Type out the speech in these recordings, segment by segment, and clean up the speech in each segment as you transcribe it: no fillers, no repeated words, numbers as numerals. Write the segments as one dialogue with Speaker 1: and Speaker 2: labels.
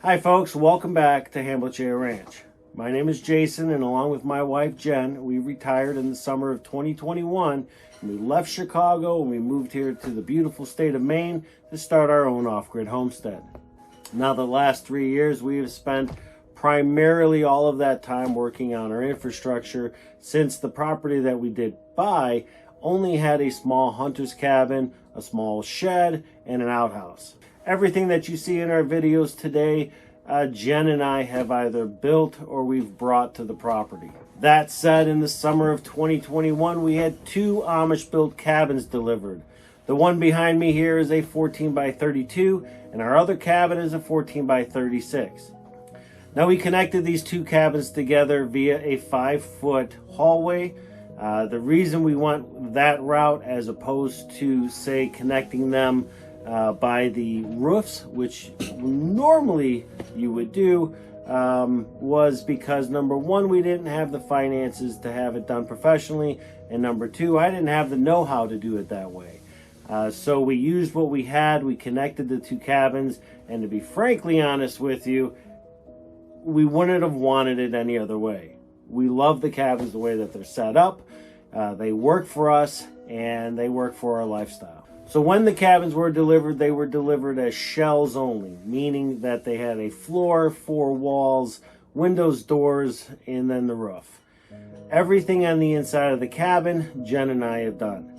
Speaker 1: Hi folks, welcome back to Hanbleceya Ranch. My name is Jason, and along with my wife Jen, we retired in the summer of 2021. And we left Chicago and we moved here to the beautiful state of Maine to start our own off-grid homestead. Now the last 3 years we have spent primarily all of that time working on our infrastructure, since the property that we did buy only had a small hunter's cabin, a small shed, and an outhouse. Everything that you see in our videos today, Jen and I have either built or we've brought to the property. That said, in the summer of 2021, we had 2 Amish built cabins delivered. The one behind me here is a 14 by 32, and our other cabin is a 14 by 36. Now we connected these 2 cabins together via a 5-foot hallway. The reason we went that route as opposed to, say, connecting them by the roofs, which normally you would do, was because number one, we didn't have the finances to have it done professionally, and number two, I didn't have the know-how to do it that way. So we used what we had, we connected the 2 cabins, and to be frankly honest with you, we wouldn't have wanted it any other way. We love the cabins the way that they're set up. They work for us, and they work for our lifestyle. So when the cabins were delivered, they were delivered as shells only, meaning that they had a floor, 4 walls, windows, doors, and then the roof. Everything on the inside of the cabin, Jen and I have done,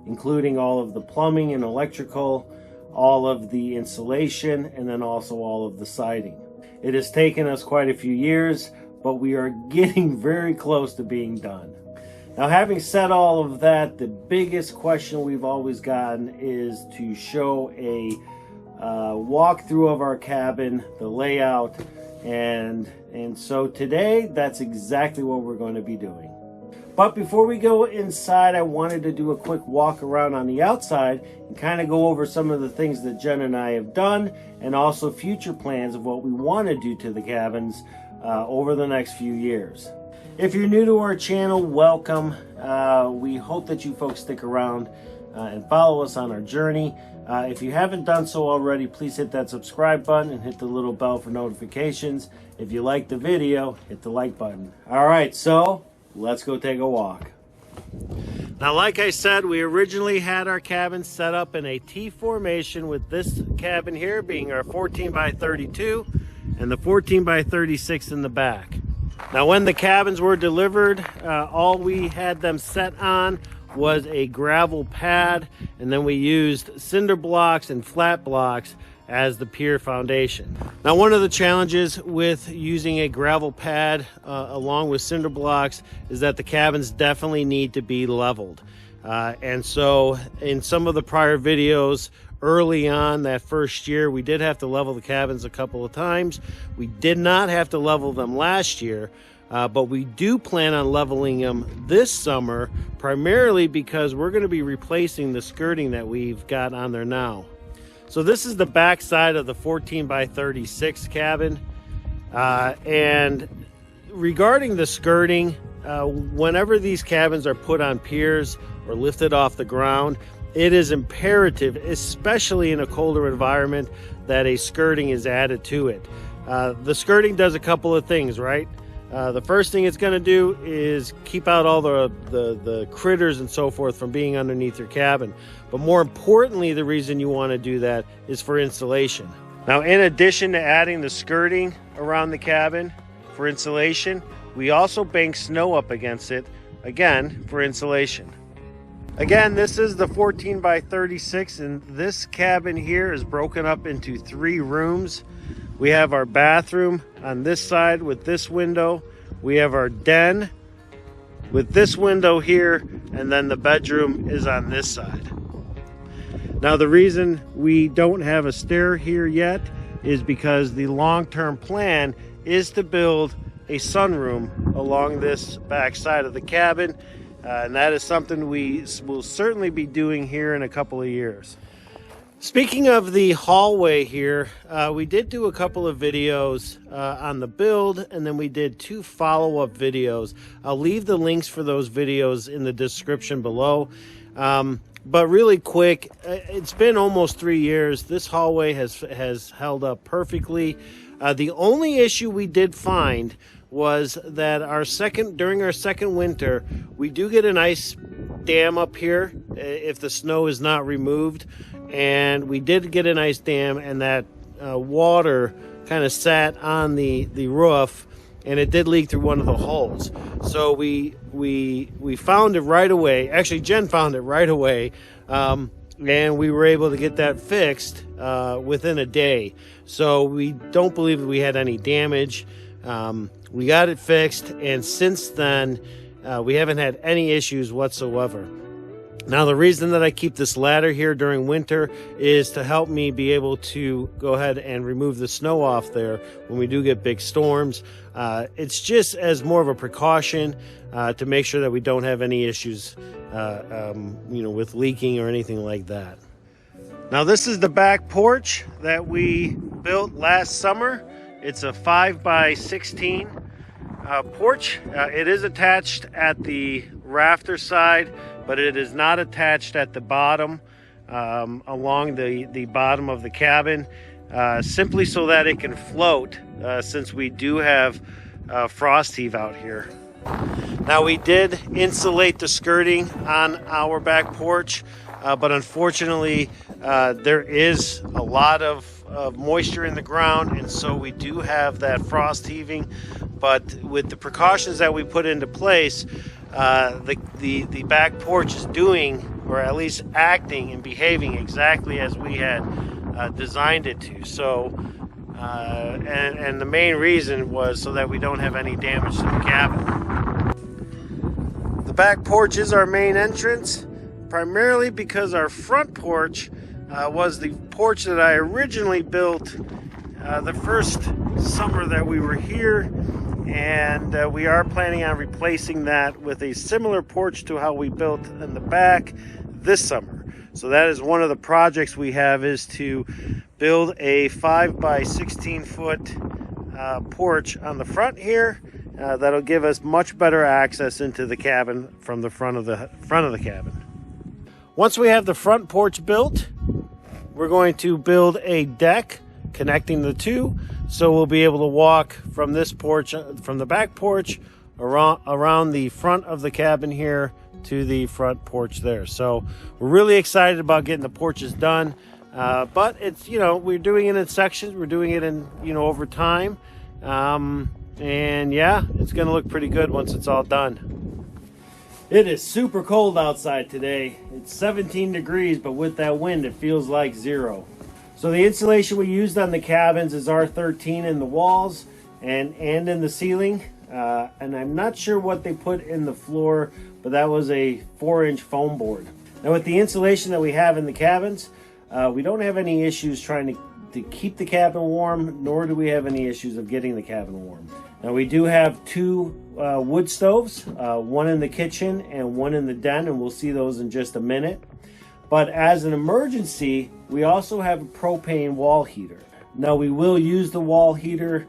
Speaker 1: including all of the plumbing and electrical, all of the insulation, and then also all of the siding. It has taken us quite a few years, but we are getting very close to being done. Now, having said all of that, the biggest question we've always gotten is to show a walkthrough of our cabin, the layout, and so today that's exactly what we're going to be doing. But before we go inside, I wanted to do a quick walk around on the outside and kind of go over some of the things that Jen and I have done, and also future plans of what we want to do to the cabins over the next few years. If you're new to our channel, welcome. We hope that you folks stick around and follow us on our journey. If you haven't done so already, please hit that subscribe button and hit the little bell for notifications. If you like the video, hit the like button. All right, so let's go take a walk. Now, like I said, we originally had our cabin set up in a T formation, with this cabin here being our 14 by 32 and the 14 by 36 in the back. Now, when the cabins were delivered, all we had them set on was a gravel pad, and then we used cinder blocks and flat blocks as the pier foundation. Now, one of the challenges with using a gravel pad along with cinder blocks is that the cabins definitely need to be leveled. And so in some of the prior videos early on that first year, we did have to level the cabins a couple of times. We did not have to level them last year, but we do plan on leveling them this summer, primarily because we're going to be replacing the skirting that we've got on there now. So this is the back side of the 14 by 36 cabin. And regarding the skirting, whenever these cabins are put on piers or lifted off the ground, it is imperative, especially in a colder environment, that a skirting is added to it. The skirting does a couple of things, right? The first thing it's going to do is keep out all the critters and so forth from being underneath your cabin. But more importantly, the reason you want to do that is for insulation. Now, in addition to adding the skirting around the cabin for insulation, we also bank snow up against it, again, for insulation. Again, this is the 14 by 36, and this cabin here is broken up into 3 rooms. We have our bathroom on this side with this window. We have our den with this window here, and then the bedroom is on this side. Now, the reason we don't have a stair here yet is because the long-term plan is to build a sunroom along this back side of the cabin, and that is something we will certainly be doing here in a couple of years. Speaking of the hallway here, we did do a couple of videos on the build, and then we did 2 follow-up videos. I'll leave the links for those videos in the description below. But really quick, it's been almost 3 years. This hallway has held up perfectly. The only issue we did find was that during our second winter, we do get an ice dam up here if the snow is not removed, and we did get an ice dam, and that water kind of sat on the roof, and it did leak through one of the holes. So we found it right away. Actually, Jen found it right away, and we were able to get that fixed within a day. So we don't believe that we had any damage. We got it fixed, and since then, we haven't had any issues whatsoever. Now, the reason that I keep this ladder here during winter is to help me be able to go ahead and remove the snow off there when we do get big storms. It's just as more of a precaution to make sure that we don't have any issues, with leaking or anything like that. Now, this is the back porch that we built last summer. It's a 5x16 porch. It is attached at the rafter side, but it is not attached at the bottom, along the bottom of the cabin, simply so that it can float, since we do have frost heave out here. Now, we did insulate the skirting on our back porch, but unfortunately there is a lot of moisture in the ground, and so we do have that frost heaving. But with the precautions that we put into place, the back porch is doing, or at least acting and behaving exactly as we had designed it to. So, and the main reason was so that we don't have any damage to the cabin. The back porch is our main entrance, primarily because our front porch was the porch that I originally built the first summer that we were here. And we are planning on replacing that with a similar porch to how we built in the back this summer. So that is one of the projects we have, is to build a 5x16 foot porch on the front here. That'll give us much better access into the cabin from the front of the cabin. Once we have the front porch built, we're going to build a deck connecting the two, so we'll be able to walk from this porch, from the back porch, around the front of the cabin here to the front porch there. So we're really excited about getting the porches done, but it's, we're doing it in sections. We're doing it in, over time, and yeah, it's gonna look pretty good once it's all done. It is super cold outside today. It's 17 degrees, but with that wind, it feels like 0. So the insulation we used on the cabins is R13 in the walls and in the ceiling. And I'm not sure what they put in the floor, but that was a 4-inch foam board. Now, with the insulation that we have in the cabins, we don't have any issues trying to keep the cabin warm, nor do we have any issues of getting the cabin warm. Now, we do have 2 wood stoves, one in the kitchen and one in the den, and we'll see those in just a minute. But as an emergency, we also have a propane wall heater. Now, we will use the wall heater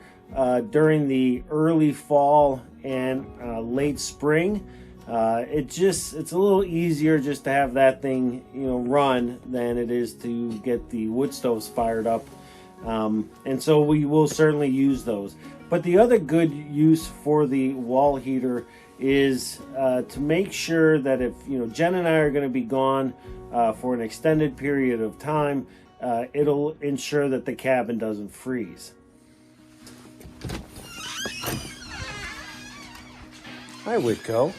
Speaker 1: during the early fall and late spring. It's a little easier just to have that thing, run than it is to get the wood stoves fired up. And so we will certainly use those. But the other good use for the wall heater is to make sure that if, Jen and I are going to be gone for an extended period of time, it'll ensure that the cabin doesn't freeze. Hi, Whitco.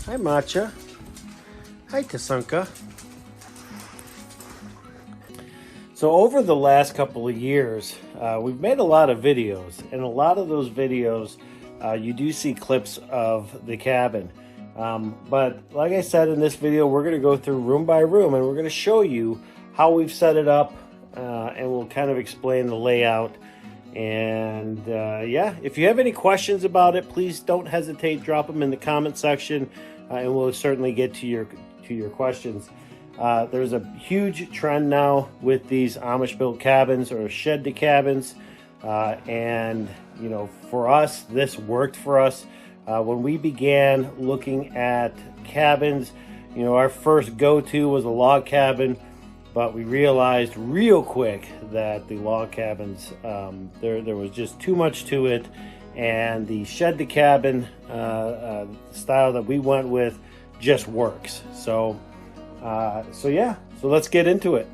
Speaker 1: Hi, Matcha. Hi, Tasunka. So over the last couple of years, we've made a lot of videos, and a lot of those videos, you do see clips of the cabin. But like I said, in this video, we're going to go through room by room, and we're going to show you how we've set it up, and we'll kind of explain the layout. And yeah, if you have any questions about it, please don't hesitate. Drop them in the comment section, and we'll certainly get to your questions. There's a huge trend now with these Amish built cabins, or shed to cabins, and for us, this worked for us. When we began looking at cabins, You know, our first go-to was a log cabin, but we realized real quick that the log cabins, there was just too much to it, and the shed to cabin style that we went with just works. So yeah, so let's get into it.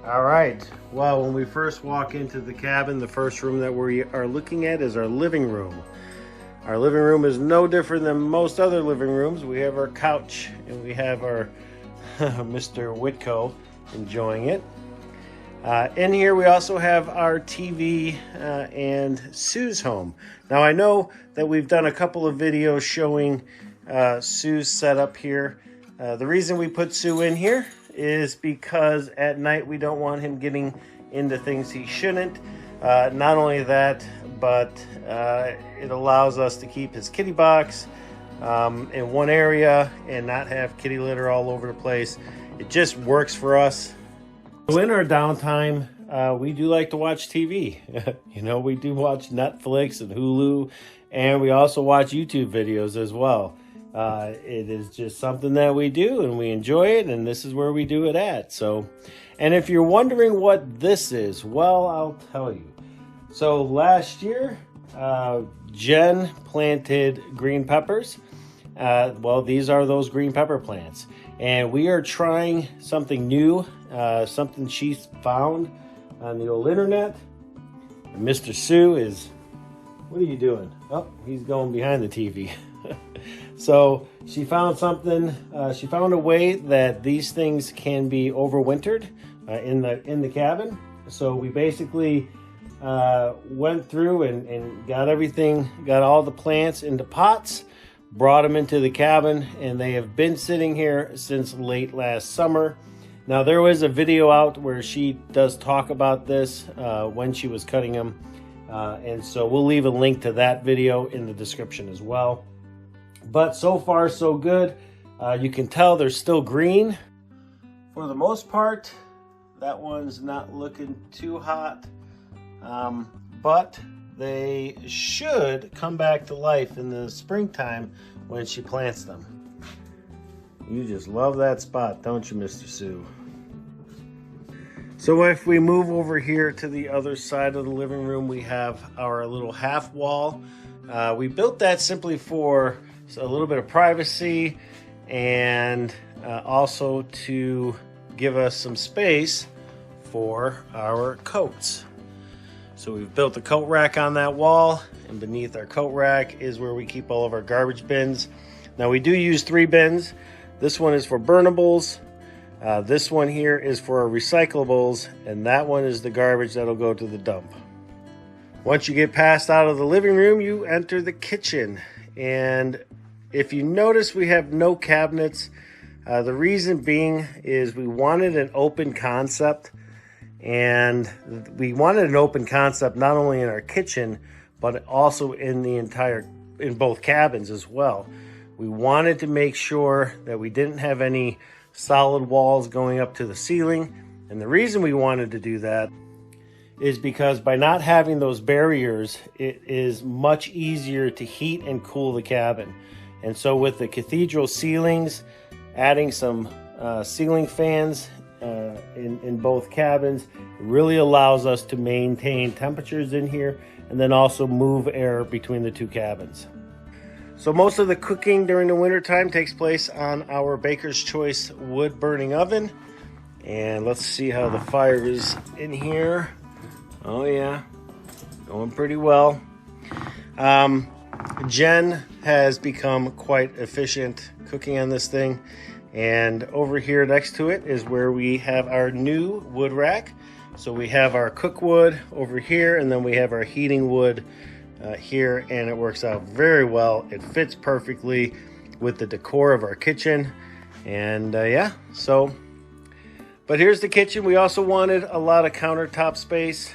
Speaker 1: All right, well, when we first walk into the cabin, the first room that we are looking at is our living room. Our living room is no different than most other living rooms. We have our couch and we have our Mr. Whitco enjoying it. In here we also have our TV and Sue's home. Now I know that we've done a couple of videos showing Sue's setup here. The reason we put Sue in here is because at night we don't want him getting into things he shouldn't. Not only that, but it allows us to keep his kitty box in one area and not have kitty litter all over the place. It just works for us. So in our downtime, we do like to watch TV. You know, we do watch Netflix and Hulu, and we also watch YouTube videos as well. It is just something that we do and we enjoy it, and this is where we do it at. So, and if you're wondering what this is, well, I'll tell you. So last year, Jen planted green peppers. Well, these are those green pepper plants. And we are trying something new, something she found on the old internet. And Mr. Sue is, what are you doing? Oh, he's going behind the TV. So she found something, she found a way that these things can be overwintered in the cabin. So we basically went through and got everything, got all the plants into pots, brought them into the cabin, and they have been sitting here since late last summer. Now there was a video out where she does talk about this when she was cutting them, and so we'll leave a link to that video in the description as well. But so far so good. You can tell they're still green for the most part. That one's not looking too hot. But they should come back to life in the springtime when she plants them. You just love that spot, don't you, Mr. Sue? So if we move over here to the other side of the living room, we have our little half wall. We built that simply for a little bit of privacy and also to give us some space for our coats. So we've built a coat rack on that wall, and beneath our coat rack is where we keep all of our garbage bins. Now we do use 3 bins. This one is for burnables, this one here is for our recyclables, and that one is the garbage that'll go to the dump. Once you get past out of the living room, you enter the kitchen. And if you notice, we have no cabinets. The reason being is we wanted an open concept. And we wanted an open concept not only in our kitchen, but also in both cabins as well. We wanted to make sure that we didn't have any solid walls going up to the ceiling. And the reason we wanted to do that is because by not having those barriers, it is much easier to heat and cool the cabin. And so with the cathedral ceilings, adding some ceiling fans in both cabins, it really allows us to maintain temperatures in here and then also move air between the 2 cabins. So most of the cooking during the winter time takes place on our Baker's Choice wood burning oven. And let's see how the fire is in here. Oh yeah, going pretty well. Jen has become quite efficient cooking on this thing. And over here next to it is where we have our new wood rack. So we have our cook wood over here, and then we have our heating wood here, and it works out very well. It fits perfectly with the decor of our kitchen. And yeah, so, but here's the kitchen. We also wanted a lot of countertop space,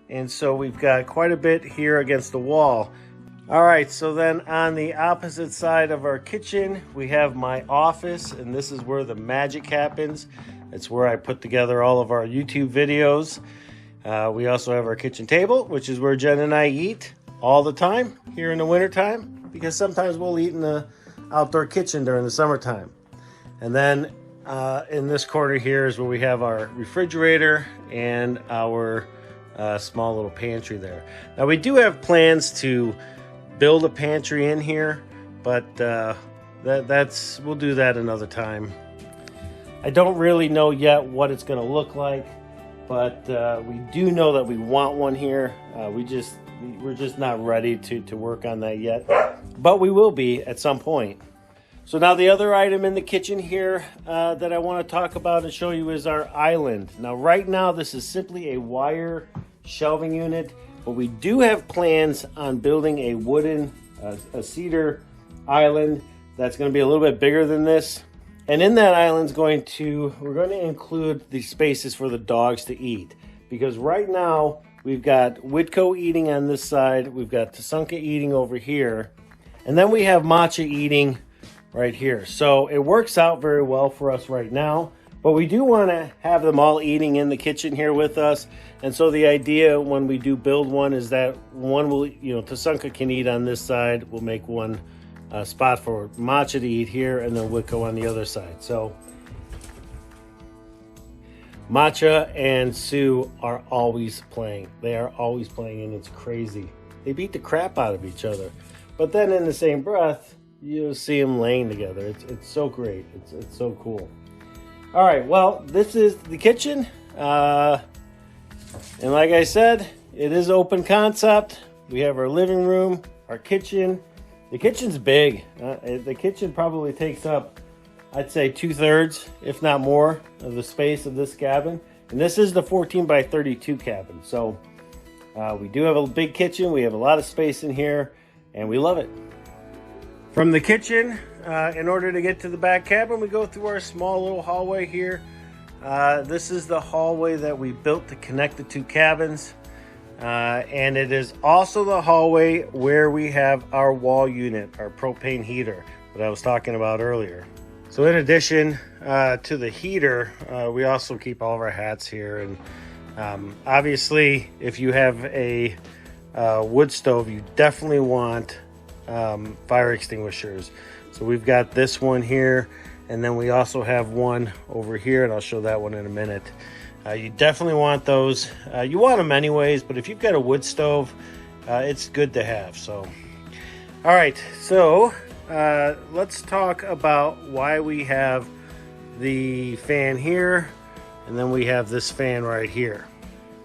Speaker 1: and so we've got quite a bit here against the wall. All right, so then on the opposite side of our kitchen, we have my office, and this is where the magic happens. It's where I put together all of our YouTube videos. We also have our kitchen table, which is where Jen and I eat all the time here in the wintertime. because sometimes we'll eat in the outdoor kitchen during the summertime. And then in this corner here is where we have our refrigerator and our small little pantry there. Now we do have plans to build a pantry in here, but we'll do that another time. I don't really know yet what it's going to look like, but we do know that we want one here. We're just not ready to work on that yet, but we will be at some point. So now the other item in the kitchen here that I want to talk about and show you is our island. Now right now this is simply a wire shelving unit, but we do have plans on building a wooden, a cedar island that's going to be a little bit bigger than this. And in that island we're going to include the spaces for the dogs to eat. Because right now we've got Whitco eating on this side, we've got Tasunka eating over here, and then we have Matcha eating right here. So it works out very well for us right now. But we do want to have them all eating in the kitchen here with us. And so the idea when we do build one is that one will, Tasunka can eat on this side. We'll make one spot for Matcha to eat here, and then Whitco on the other side. So Matcha and Sue are always playing. They are always playing, and it's crazy. They beat the crap out of each other. But then in the same breath, you'll see them laying together. It's so great. It's so cool. All right, well, this is the kitchen. And like I said, it is open concept. We have our living room, our kitchen. The kitchen's big. The kitchen probably takes up, I'd say, 2/3, if not more, of the space of this cabin. And this is the 14 by 32 cabin. So we do have a big kitchen. We have a lot of space in here, and we love it. From the kitchen, in order to get to the back cabin, we go through our small little hallway here. This is the hallway that we built to connect the two cabins. And it is also the hallway where we have our wall unit, our propane heater that I was talking about earlier. So in addition to the heater, we also keep all of our hats here. And obviously, if you have a wood stove, you definitely want fire extinguishers. So we've got this one here, and then we also have one over here, and I'll show that one in a minute. You definitely want those. You want them anyways, but if you've got a wood stove, it's good to have. So, all right, so let's talk about why we have the fan here, and then we have this fan right here.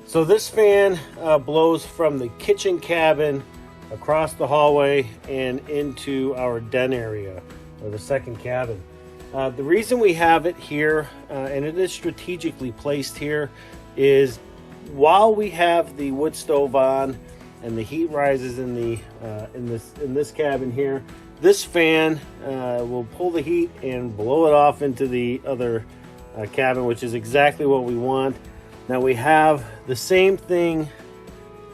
Speaker 1: So this fan blows from the kitchen cabin across the hallway and into our den area, or the second cabin. The reason we have it here, and it is strategically placed here, is while we have the wood stove on and the heat rises in this cabin here, this fan will pull the heat and blow it off into the other cabin, which is exactly what we want. Now we have the same thing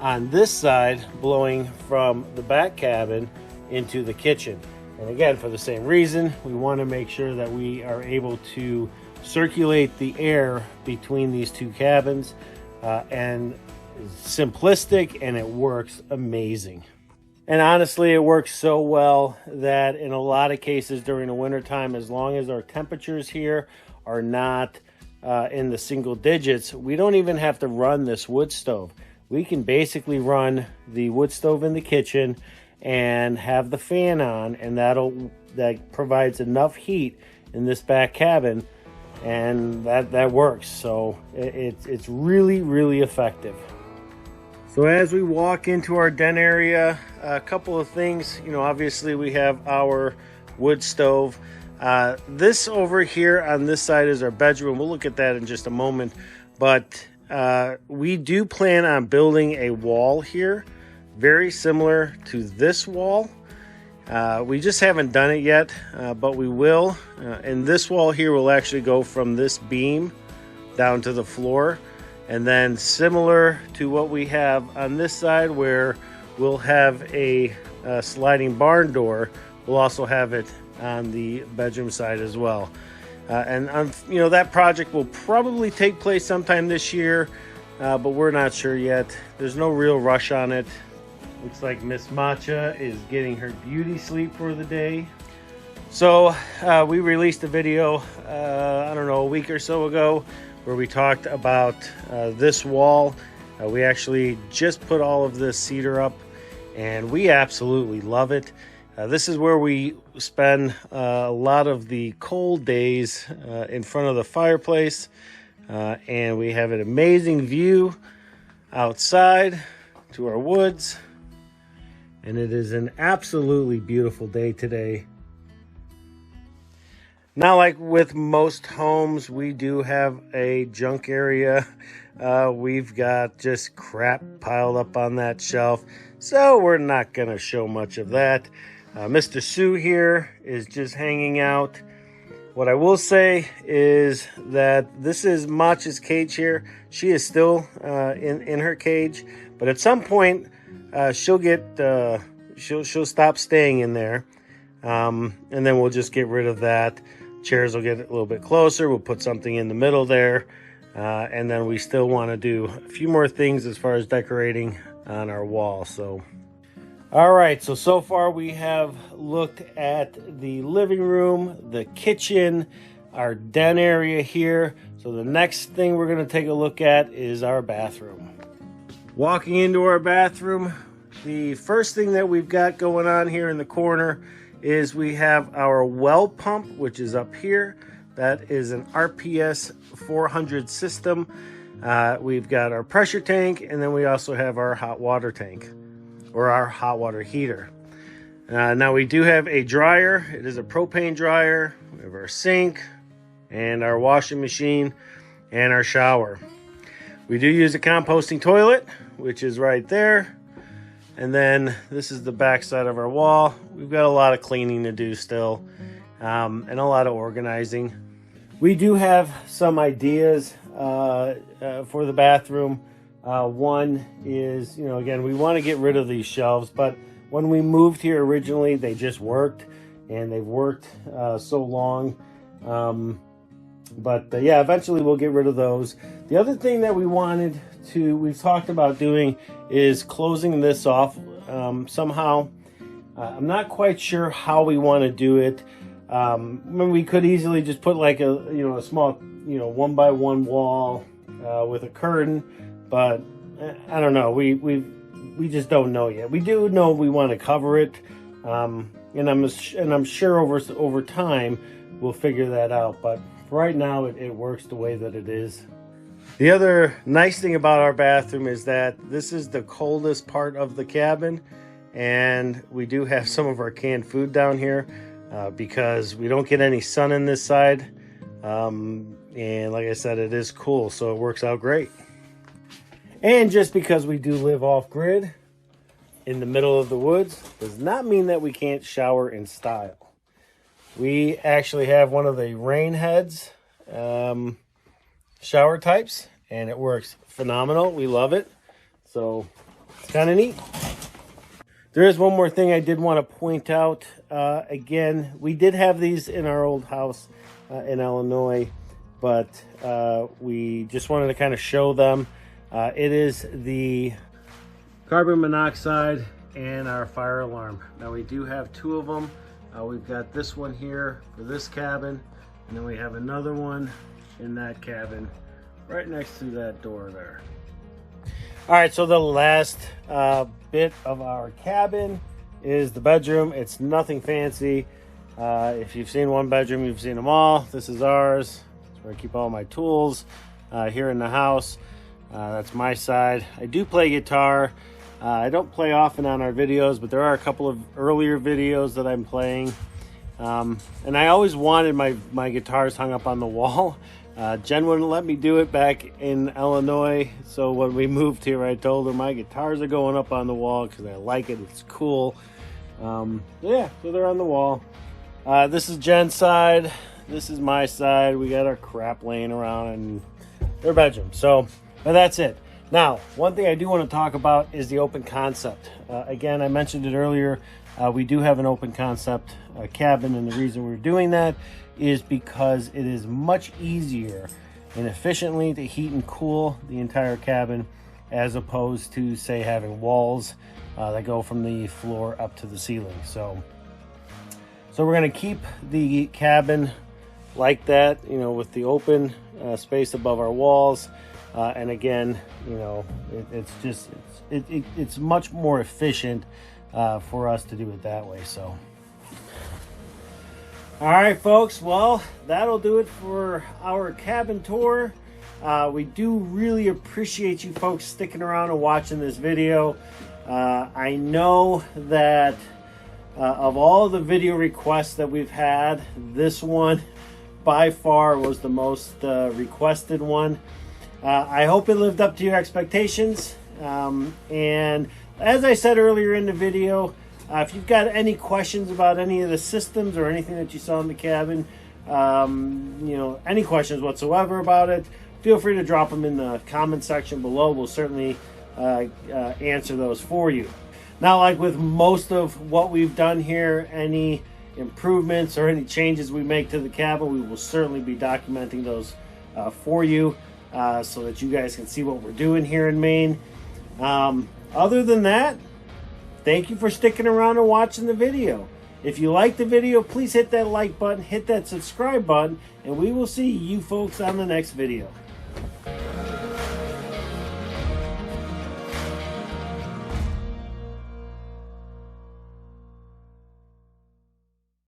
Speaker 1: on this side blowing from the back cabin into the kitchen. And again, for the same reason, we want to make sure that we are able to circulate the air between these two cabins. And it's simplistic, and it works amazing. And honestly, it works so well that in a lot of cases during the wintertime, as long as our temperatures here are not in the single digits, we don't even have to run this wood stove. We can basically run the wood stove in the kitchen and have the fan on, and that provides enough heat in this back cabin, and that works. So it's really, really effective. So as we walk into our den area, a couple of things. Obviously we have our wood stove. This over here on this side is our bedroom. We'll look at that in just a moment, but we do plan on building a wall here, very similar to this wall. We just haven't done it yet, but we will. And this wall here will actually go from this beam down to the floor. And then similar to what we have on this side, where we'll have a sliding barn door, we'll also have it on the bedroom side as well. And that project will probably take place sometime this year, but we're not sure yet. There's no real rush on it. Looks like Miss Matcha is getting her beauty sleep for the day. So we released a video, I don't know, a week or so ago, where we talked about this wall. We actually just put all of this cedar up, and we absolutely love it. This is where we spend a lot of the cold days in front of the fireplace, and we have an amazing view outside to our woods, and it is an absolutely beautiful day today. Now, like with most homes, we do have a junk area. We've got just crap piled up on that shelf, so we're not going to show much of that. Mr. Sue here is just hanging out. What I will say is that this is Matcha's cage here. She is still in her cage, but at some point she'll stop staying in there, and then we'll just get rid of that. Chairs will get a little bit closer. We'll put something in the middle there. And then we still want to do a few more things as far as decorating on our wall. So, all right. So far we have looked at the living room, the kitchen, our den area here. So the next thing we're going to take a look at is our bathroom. Walking into our bathroom, the first thing that we've got going on here in the corner is we have our well pump, which is up here. That is an RPS 400 system. We've got our pressure tank, and then we also have our hot water tank, or our hot water heater. Now we do have a dryer. It is a propane dryer. We have our sink and our washing machine and our shower. We do use a composting toilet, which is right there. And then this is the back side of our wall. We've got a lot of cleaning to do still, and a lot of organizing. We do have some ideas for the bathroom. One is, again, we want to get rid of these shelves, but when we moved here originally, they just worked, and they've worked so long. But yeah, eventually we'll get rid of those. The other thing that we've talked about doing is closing this off somehow. I'm not quite sure how we want to do it. We could easily just put like a small 1x1 wall with a curtain, but I don't know. We just don't know yet. We do know we want to cover it, and I'm sure over time we'll figure that out. But right now it works the way that it is. The other nice thing about our bathroom is that this is the coldest part of the cabin, and we do have some of our canned food down here because we don't get any sun in this side, and like I said, it is cool, so it works out great. And just because we do live off-grid in the middle of the woods does not mean that we can't shower in style. We actually have one of the rain heads shower types, and it works phenomenal. We love it, so it's kind of neat. There is one more thing I did want to point out. Again, we did have these in our old house in Illinois, but we just wanted to kind of show them. It is the carbon monoxide and our fire alarm. Now we do have two of them. We've got this one here for this cabin, and then we have another one in that cabin right next to that door there. All right, so the last bit of our cabin is the bedroom. It's nothing fancy. If you've seen one bedroom, you've seen them all. This is ours. It's where I keep all my tools here in the house. That's my side. I do play guitar. I don't play often on our videos, but there are a couple of earlier videos that I'm playing. And I always wanted my guitars hung up on the wall. Jen wouldn't let me do it back in Illinois, so when we moved here, I told her my guitars are going up on the wall because I like it. It's cool. Yeah, so they're on the wall. This is Jen's side. This is my side. We got our crap laying around in their bedroom. So, but that's it. Now, one thing I do want to talk about is the open concept. Again, I mentioned it earlier. We do have an open concept cabin, and the reason we're doing that is because it is much easier and efficiently to heat and cool the entire cabin as opposed to, say, having walls that go from the floor up to the ceiling. So we're going to keep the cabin like that, you know, with the open space above our walls. And again, you know, it's much more efficient for us to do it that way. So, all right, folks. Well, that'll do it for our cabin tour. We do really appreciate you folks sticking around and watching this video. I know that of all the video requests that we've had, this one by far was the most requested one. I hope it lived up to your expectations. And as I said earlier in the video, if you've got any questions about any of the systems or anything that you saw in the cabin, you know, any questions whatsoever about it, feel free to drop them in the comment section below. We'll certainly answer those for you. Now, like with most of what we've done here, any improvements or any changes we make to the cabin, we will certainly be documenting those for you so that you guys can see what we're doing here in Maine. Other than that, thank you for sticking around and watching the video. If you like the video, please hit that like button, hit that subscribe button, and we will see you folks on the next video.